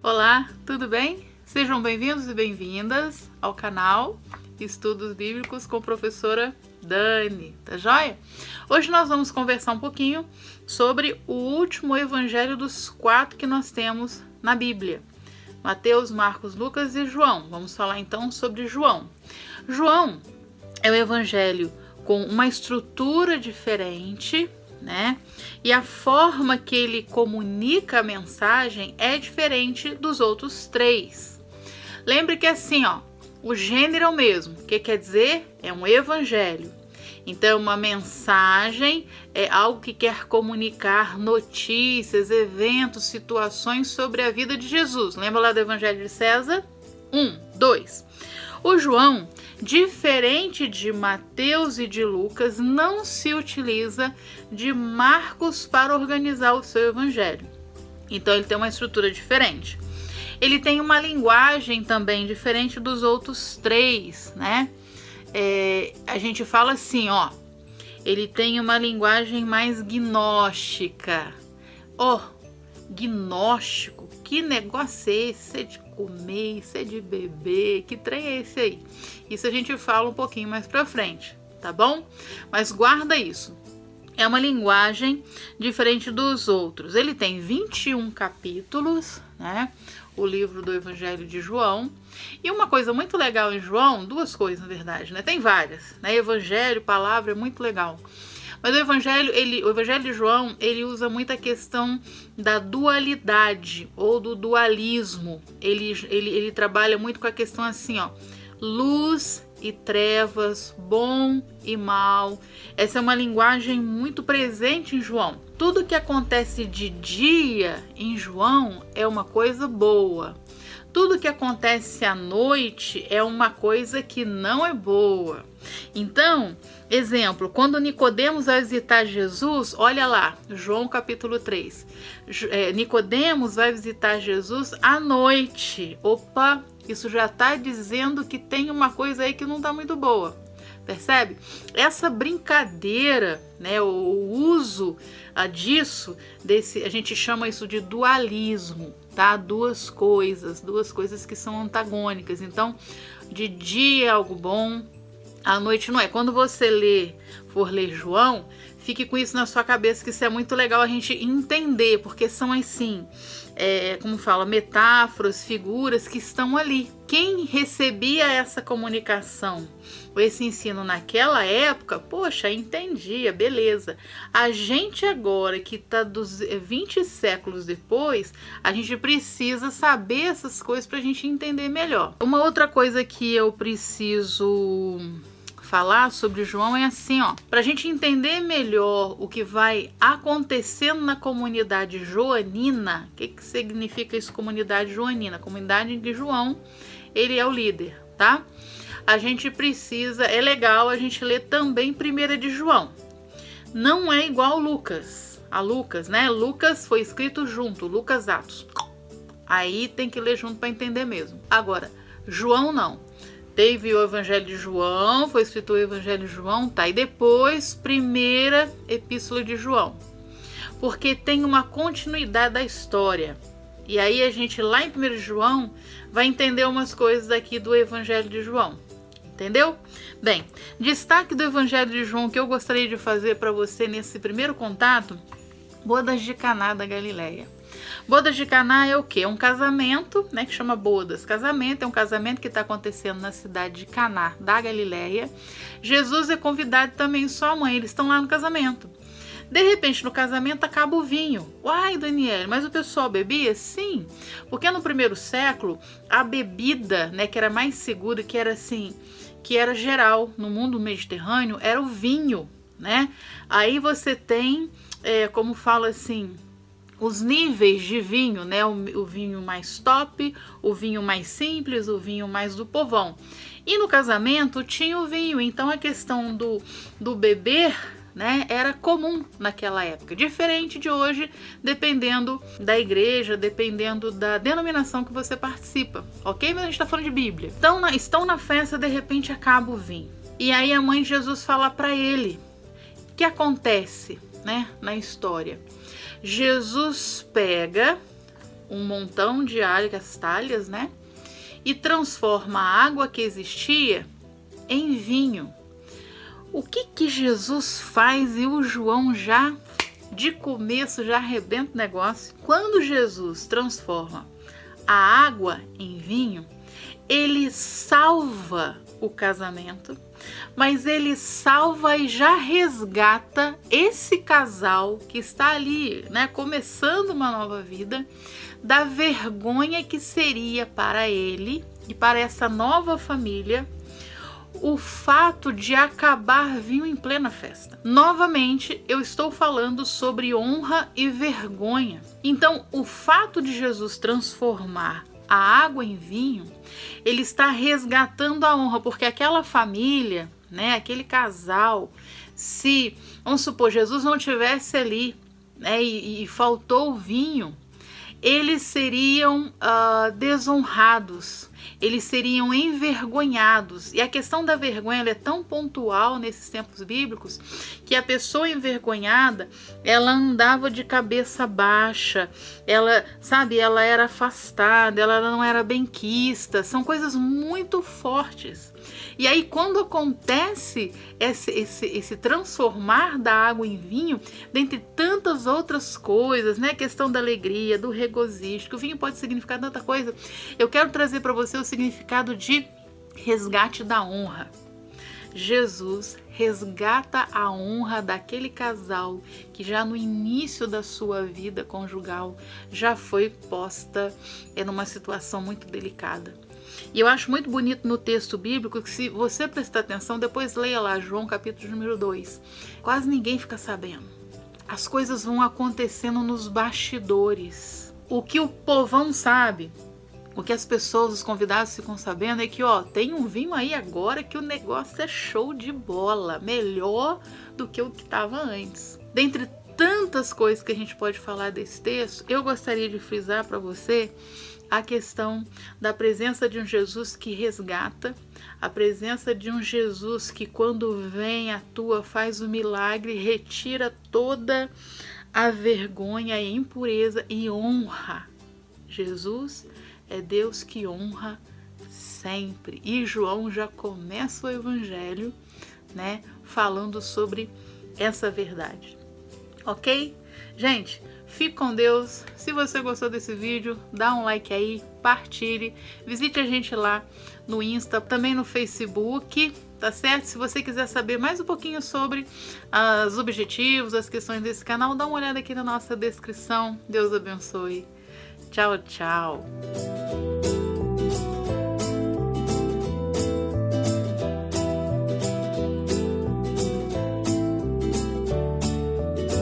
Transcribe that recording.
Olá, tudo bem? Sejam bem-vindos e bem-vindas ao canal Estudos Bíblicos com a professora Dani, tá joia? Hoje nós vamos conversar um pouquinho sobre o último evangelho dos 4 que nós temos na Bíblia. Mateus, Marcos, Lucas e João. Vamos falar então sobre João. João é um evangelho com uma estrutura diferente, né? E a forma que ele comunica a mensagem é diferente dos outros 3. Lembre que assim, o gênero é o mesmo. O que quer dizer? É um evangelho. Então, uma mensagem é algo que quer comunicar notícias, eventos, situações sobre a vida de Jesus. Lembra lá do Evangelho de César? 2. O João, diferente de Mateus e de Lucas, não se utiliza de Marcos para organizar o seu evangelho. Então, ele tem uma estrutura diferente. Ele tem uma linguagem também diferente dos outros 3, né? A gente fala assim, ele tem uma linguagem mais gnóstica. Gnóstico, que negócio é esse? Isso é de comer, isso é de beber, que trem é esse aí? Isso a gente fala um pouquinho mais pra frente, tá bom? Mas guarda isso. É uma linguagem diferente dos outros. Ele tem 21 capítulos, né? O livro do Evangelho de João. E uma coisa muito legal em João, 2 coisas na verdade, né? Tem várias, né? Evangelho, palavra, é muito legal. Mas o Evangelho de João, ele usa muito a questão da dualidade ou do dualismo. Ele trabalha muito com a questão assim, luz e trevas, bom e mal. Essa é uma linguagem muito presente em João. Tudo que acontece de dia em João é uma coisa boa. Tudo que acontece à noite é uma coisa que não é boa. Então, exemplo, quando Nicodemos vai visitar Jesus, olha lá, João capítulo 3. Nicodemos vai visitar Jesus à noite. Opa, isso já está dizendo que tem uma coisa aí que não está muito boa. Percebe? Essa brincadeira, né, o uso disso, a gente chama isso de dualismo, tá? Duas coisas que são antagônicas. Então, de dia é algo bom, à noite não é. Quando você for ler João, fique com isso na sua cabeça, que isso é muito legal a gente entender, porque são assim, como fala, metáforas, figuras que estão ali. Quem recebia essa comunicação, ou esse ensino naquela época, poxa, entendia, beleza. A gente agora, que está 20 séculos depois, a gente precisa saber essas coisas para a gente entender melhor. Uma outra coisa que eu preciso falar sobre João é assim, para a gente entender melhor o que vai acontecendo na comunidade joanina. O que significa isso, comunidade joanina? Comunidade em que João, ele é o líder, tá? A gente precisa, é legal a gente ler também 1 de João. Não é igual a Lucas, né? Lucas foi escrito junto, Lucas Atos. Aí tem que ler junto para entender mesmo. Agora, João não. Teve o Evangelho de João, foi escrito o Evangelho de João, tá? E depois, 1ª Epístola de João. Porque tem uma continuidade da história. E aí a gente, lá em 1 de João, vai entender umas coisas daqui do Evangelho de João. Entendeu? Bem, destaque do Evangelho de João que eu gostaria de fazer para você nesse primeiro contato: bodas de Caná da Galileia. Bodas de Caná é o quê? É um casamento, né, que chama bodas. Casamento é um casamento que está acontecendo na cidade de Caná da Galileia. Jesus é convidado também, sua mãe, eles estão lá no casamento. De repente, no casamento acaba o vinho. Uai, Daniela, mas o pessoal bebia? Sim, porque no 1º século, a bebida, né, que era mais segura, que era geral no mundo mediterrâneo, era o vinho, né? Aí você tem, como fala assim, os níveis de vinho, né? O vinho mais top, o vinho mais simples, o vinho mais do povão. E no casamento tinha o vinho, então a questão do beber, né, era comum naquela época, diferente de hoje, dependendo da igreja, dependendo da denominação que você participa, ok? Mas a gente está falando de Bíblia. Então, estão na festa, de repente acaba o vinho. E aí a mãe de Jesus fala para ele, o que acontece, né, na história? Jesus pega um montão de algas, talhas, né? E transforma a água que existia em vinho. O que Jesus faz? E o João já, de começo, já arrebenta o negócio. Quando Jesus transforma a água em vinho, ele salva o casamento, mas ele salva e já resgata esse casal que está ali, né, começando uma nova vida, da vergonha que seria para ele e para essa nova família o fato de acabar vinho em plena festa. Novamente, eu estou falando sobre honra e vergonha. Então, o fato de Jesus transformar a água em vinho, ele está resgatando a honra, porque aquela família, né, aquele casal, se, vamos supor, Jesus não tivesse ali, né, e faltou o vinho, eles seriam desonrados, eles seriam envergonhados. E a questão da vergonha ela é tão pontual nesses tempos bíblicos que a pessoa envergonhada, ela andava de cabeça baixa, ela, sabe, ela era afastada, ela não era benquista. São coisas muito fortes. E aí quando acontece esse transformar da água em vinho, dentre tantas outras coisas, né, a questão da alegria, do regozijo, que o vinho pode significar tanta coisa, eu quero trazer para você o significado de resgate da honra. Jesus resgata a honra daquele casal que já no início da sua vida conjugal já foi posta numa situação muito delicada. E eu acho muito bonito no texto bíblico que, se você prestar atenção, depois leia lá João capítulo número 2. Quase ninguém fica sabendo. As coisas vão acontecendo nos bastidores. O que o povão sabe, o que as pessoas, os convidados ficam sabendo é que, tem um vinho aí agora que o negócio é show de bola, melhor do que o que estava antes. Dentre tantas coisas que a gente pode falar desse texto, eu gostaria de frisar para você a questão da presença de um Jesus que resgata, a presença de um Jesus que quando vem, atua, faz o milagre, retira toda a vergonha e impureza e honra. Jesus é Deus que honra sempre. E João já começa o evangelho, né, falando sobre essa verdade. Ok? Gente, fique com Deus. Se você gostou desse vídeo, dá um like aí, partilhe, visite a gente lá no Insta, também no Facebook, tá certo? Se você quiser saber mais um pouquinho sobre os objetivos, as questões desse canal, dá uma olhada aqui na nossa descrição. Deus abençoe. Tchau, tchau.